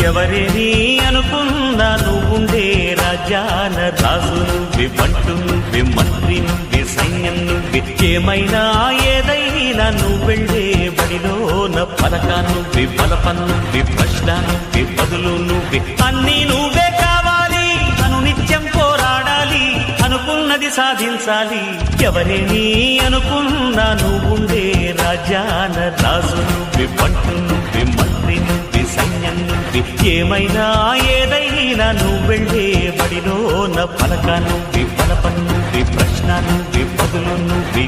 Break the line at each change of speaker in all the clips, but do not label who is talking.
ఎవరేని అనుకున్నా నువ్వుండే రాజ్యాన రాజు నువ్వే, బంటు నువ్వే, మంత్రి నువ్వే, సైన్యం నువ్వే, ఏమైనా ఏదైనా నువ్వెళ్ళే బడిలోన పలక నువ్వే, బలపం నువ్వే, ప్రశ్న నువ్వే, బదులు నువ్వే, అన్నీ నువ్వే కావాలి. అనునిత్యం పోరాడాలి, అనుకున్నది సాధించాలి. ఎవరేని అనుకున్నా నువ్వుండే రాజ్యాన రాజు నువ్వే, బంటు నువ్వే, మంత్రి నువ్వే, సైన్యం నువ్వే, ఏమైనా ఏదైనా నువ్వెళ్ళే బడిలోన పలక నువ్వే, బలపం నువ్వే, ప్రశ్న నువ్వే, బదులు నువ్వే.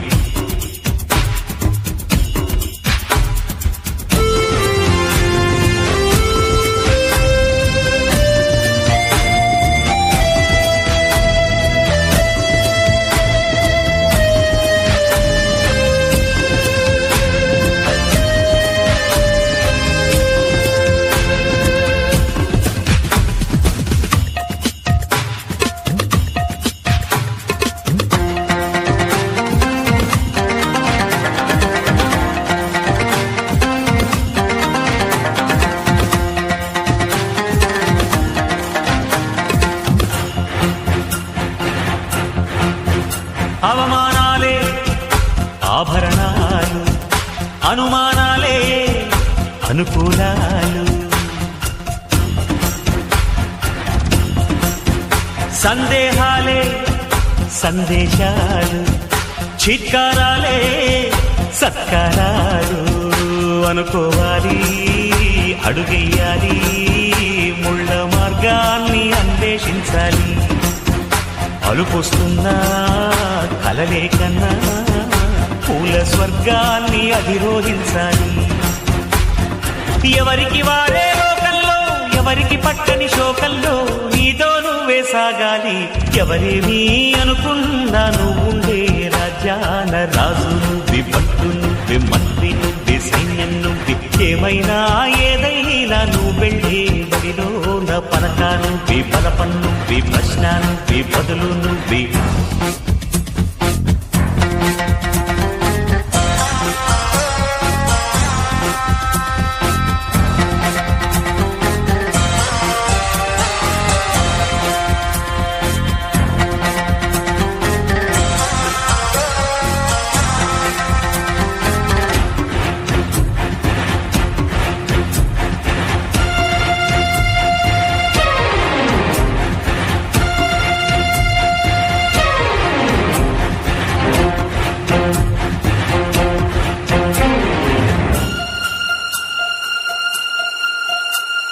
అవమానాలే ఆభరణాలు, అనుమానాలే అనుకూలాలు, సందేహాలే సందేశాలు, చిత్కారాలే సత్కారాలు. అనుకోవాలి, అడుగెయ్యాలి, ముళ్ళ మార్గాన్ని అన్వేషించాలి. అలుపొస్తున్నా కలలే కన్నా పూల స్వర్గాన్ని అధిరోహించాలి. ఎవరికి వారే లోకంలో, ఎవరికి పట్టని శోకంలో నీతో నువ్వే సాగాలి. ఎవరేమీ అనుకున్నా నువ్వుండే రాజ్యాన రాజు నువ్వే, బంటు నువ్వే, మంత్రి నువ్వే, సైన్యం నువ్వే, ఏమైనా ఏదైనా నువ్వెళ్ళే బడిలోన పలక నువ్వే, బలపం నువ్వే, ప్రశ్న నువ్వే, బదులు నువ్వే.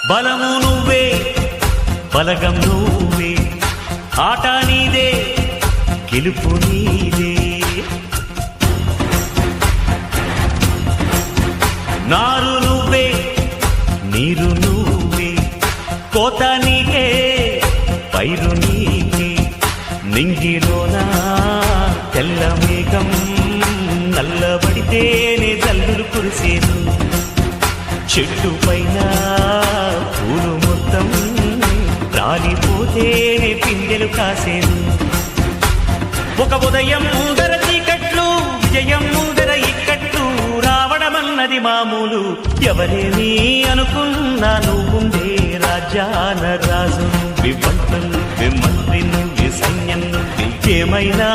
బలము నువ్వే, బలగం నువ్వే, ఆట నీదే, గెలుపు నీదే. నారు నువ్వే, నీరు నువ్వే, కోత నీకే, పైరు నీకే. నింగిలోన తెల్ల మేఘం నల్లబడితేనే జల్లులు కురిసేను. చెట్టు పైన పూలు మొత్తం రాలిపోతేనే పిందెలు కాసేను. ఒక ఉదయం ముందర చీకట్లు, విజయం ముందర ఇక్కట్లు రావడమన్నది మామూలు. ఎవరేమీ అనుకున్నా నువ్వుండే రాజ్యాన రాజు నువ్వే, బంటు నువ్వే, మంత్రి నువ్వే, సైన్యం నువ్వే, ఏమైనా